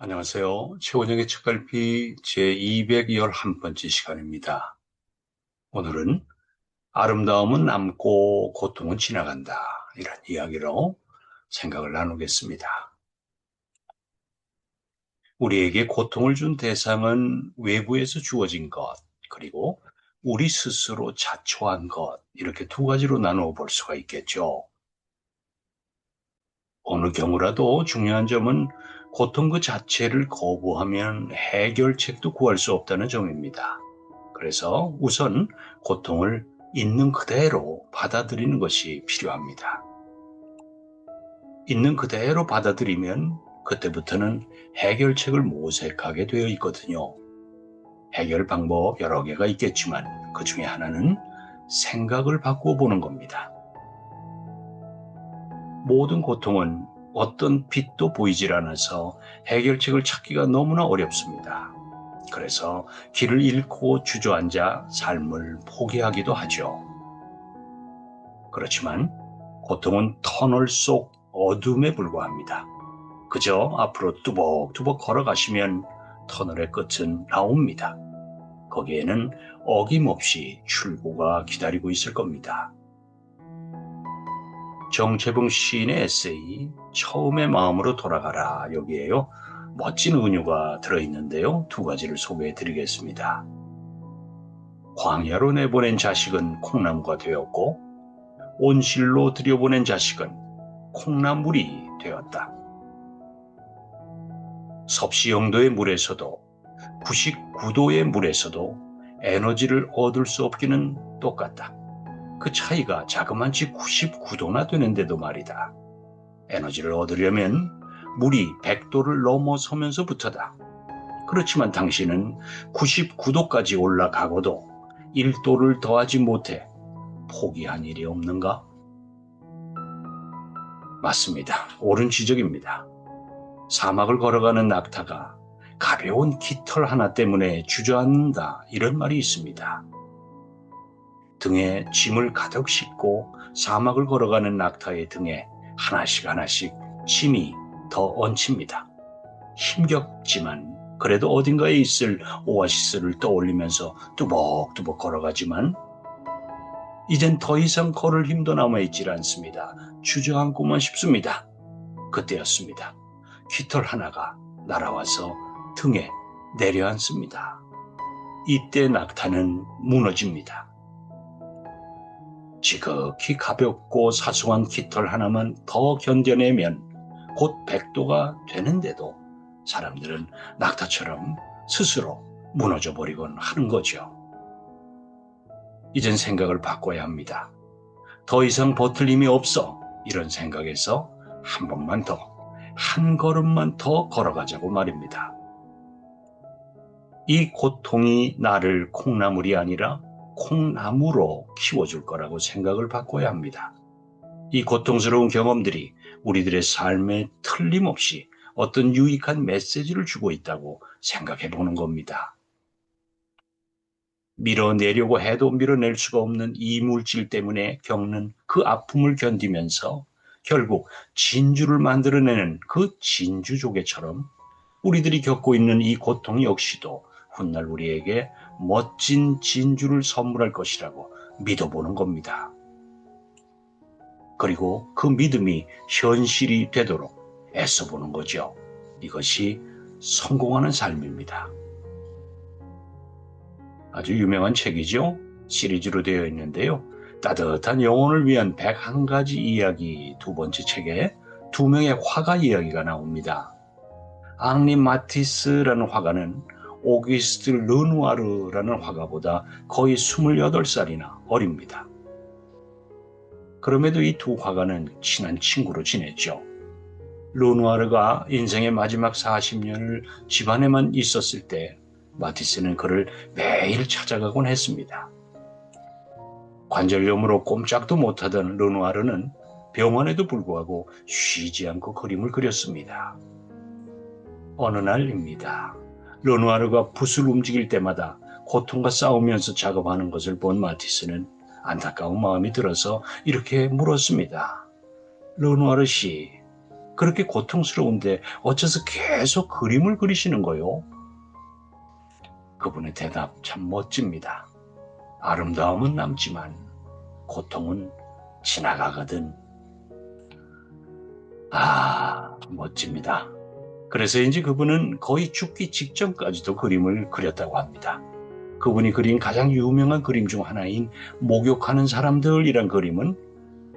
안녕하세요. 최원영의 책갈피 제211번째 시간입니다. 오늘은 아름다움은 남고 고통은 지나간다. 이런 이야기로 생각을 나누겠습니다. 우리에게 고통을 준 대상은 외부에서 주어진 것, 그리고 우리 스스로 자초한 것, 이렇게 두 가지로 나누어 볼 수가 있겠죠. 어느 경우라도 중요한 점은 고통 그 자체를 거부하면 해결책도 구할 수 없다는 점입니다. 그래서 우선 고통을 있는 그대로 받아들이는 것이 필요합니다. 있는 그대로 받아들이면 그때부터는 해결책을 모색하게 되어 있거든요. 해결 방법 여러 개가 있겠지만 그 중에 하나는 생각을 바꾸어 보는 겁니다. 모든 고통은 어떤 빛도 보이질 않아서 해결책을 찾기가 너무나 어렵습니다. 그래서 길을 잃고 주저앉아 삶을 포기하기도 하죠. 그렇지만 고통은 터널 속 어둠에 불과합니다. 그저 앞으로 뚜벅뚜벅 걸어가시면 터널의 끝은 나옵니다. 거기에는 어김없이 출구가 기다리고 있을 겁니다. 정채봉 시인의 에세이 처음의 마음으로 돌아가라, 여기에요 멋진 은유가 들어있는데요, 두 가지를 소개해 드리겠습니다. 광야로 내보낸 자식은 콩나무가 되었고 온실로 들여보낸 자식은 콩나물이 되었다. 섭씨 영도의 물에서도 99도의 물에서도 에너지를 얻을 수 없기는 똑같다. 그 차이가 자그만치 99도나 되는데도 말이다. 에너지를 얻으려면 물이 100도를 넘어서면서부터다. 그렇지만 당신은 99도까지 올라가고도 1도를 더하지 못해 포기한 일이 없는가? 맞습니다. 옳은 지적입니다. 사막을 걸어가는 낙타가 가벼운 깃털 하나 때문에 주저앉는다, 이런 말이 있습니다. 등에 짐을 가득 싣고 사막을 걸어가는 낙타의 등에 하나씩 하나씩 짐이 더 얹힙니다. 힘겹지만 그래도 어딘가에 있을 오아시스를 떠올리면서 뚜벅뚜벅 걸어가지만 이젠 더 이상 걸을 힘도 남아있질 않습니다. 주저앉고만 싶습니다. 그때였습니다. 깃털 하나가 날아와서 등에 내려앉습니다. 이때 낙타는 무너집니다. 지극히 가볍고 사소한 깃털 하나만 더 견뎌내면 곧 100도가 되는데도 사람들은 낙타처럼 스스로 무너져 버리곤 하는 거죠. 이젠 생각을 바꿔야 합니다. 더 이상 버틸 힘이 없어, 이런 생각에서 한 번만 더, 한 걸음만 더 걸어가자고 말입니다. 이 고통이 나를 콩나물이 아니라 콩나무로 키워줄 거라고 생각을 바꿔야 합니다. 이 고통스러운 경험들이 우리들의 삶에 틀림없이 어떤 유익한 메시지를 주고 있다고 생각해 보는 겁니다. 밀어내려고 해도 밀어낼 수가 없는 이물질 때문에 겪는 그 아픔을 견디면서 결국 진주를 만들어내는 그 진주조개처럼 우리들이 겪고 있는 이 고통 역시도 훗날 우리에게 멋진 진주를 선물할 것이라고 믿어보는 겁니다. 그리고 그 믿음이 현실이 되도록 애써보는 거죠. 이것이 성공하는 삶입니다. 아주 유명한 책이죠. 시리즈로 되어 있는데요. 따뜻한 영혼을 위한 101가지 이야기, 두 번째 책에 두 명의 화가 이야기가 나옵니다. 앙리 마티스라는 화가는 오기스트 르누아르라는 화가보다 거의 28살이나 어립니다. 그럼에도 이 두 화가는 친한 친구로 지냈죠. 르누아르가 인생의 마지막 40년을 집안에만 있었을 때 마티스는 그를 매일 찾아가곤 했습니다. 관절염으로 꼼짝도 못하던 르누아르는 병원에도 불구하고 쉬지 않고 그림을 그렸습니다. 어느 날입니다. 르누아르가 붓을 움직일 때마다 고통과 싸우면서 작업하는 것을 본 마티스는 안타까운 마음이 들어서 이렇게 물었습니다. 르누아르 씨, 그렇게 고통스러운데 어째서 계속 그림을 그리시는 거요? 그분의 대답 참 멋집니다. 아름다움은 남지만 고통은 지나가거든. 아, 멋집니다. 그래서인지 그분은 거의 죽기 직전까지도 그림을 그렸다고 합니다. 그분이 그린 가장 유명한 그림 중 하나인 목욕하는 사람들이란 그림은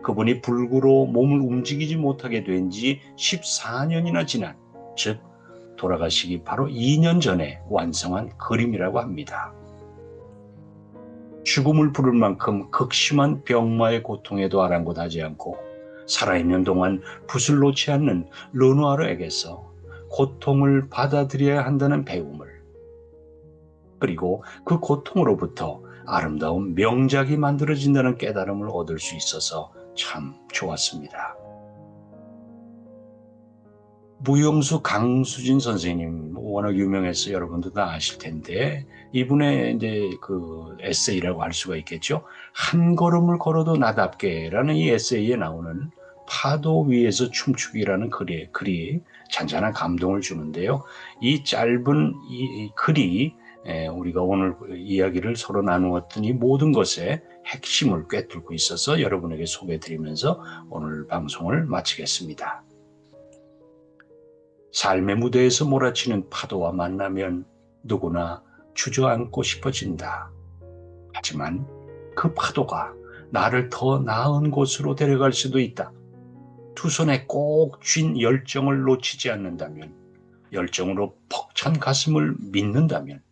그분이 불구로 몸을 움직이지 못하게 된 지 14년이나 지난, 즉 돌아가시기 바로 2년 전에 완성한 그림이라고 합니다. 죽음을 부를 만큼 극심한 병마의 고통에도 아랑곳하지 않고 살아있는 동안 붓을 놓지 않는 르누아르에게서 고통을 받아들여야 한다는 배움을, 그리고 그 고통으로부터 아름다운 명작이 만들어진다는 깨달음을 얻을 수 있어서 참 좋았습니다. 무용수 강수진 선생님 워낙 유명해서 여러분도 다 아실 텐데 이분의 이제 그 에세이라고 할 수가 있겠죠. 한 걸음을 걸어도 나답게라는 이 에세이에 나오는 파도 위에서 춤추기라는 글이 잔잔한 감동을 주는데요. 이 짧은 이 글이 우리가 오늘 이야기를 서로 나누었던 이 모든 것의 핵심을 꿰뚫고 있어서 여러분에게 소개해드리면서 오늘 방송을 마치겠습니다. 삶의 무대에서 몰아치는 파도와 만나면 누구나 주저앉고 싶어진다. 하지만 그 파도가 나를 더 나은 곳으로 데려갈 수도 있다. 두 손에 꼭 쥔 열정을 놓치지 않는다면, 열정으로 벅찬 가슴을 믿는다면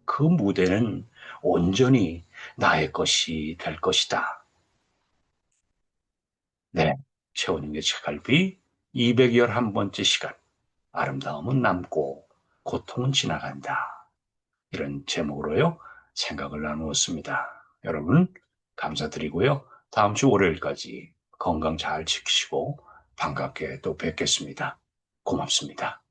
그 무대는 온전히 나의 것이 될 것이다. 네, 최원영의 책갈피 211번째 시간. 아름다움은 남고 고통은 지나간다. 이런 제목으로요, 생각을 나누었습니다. 여러분, 감사드리고요. 다음 주 월요일까지 건강 잘 지키시고 반갑게 또 뵙겠습니다. 고맙습니다.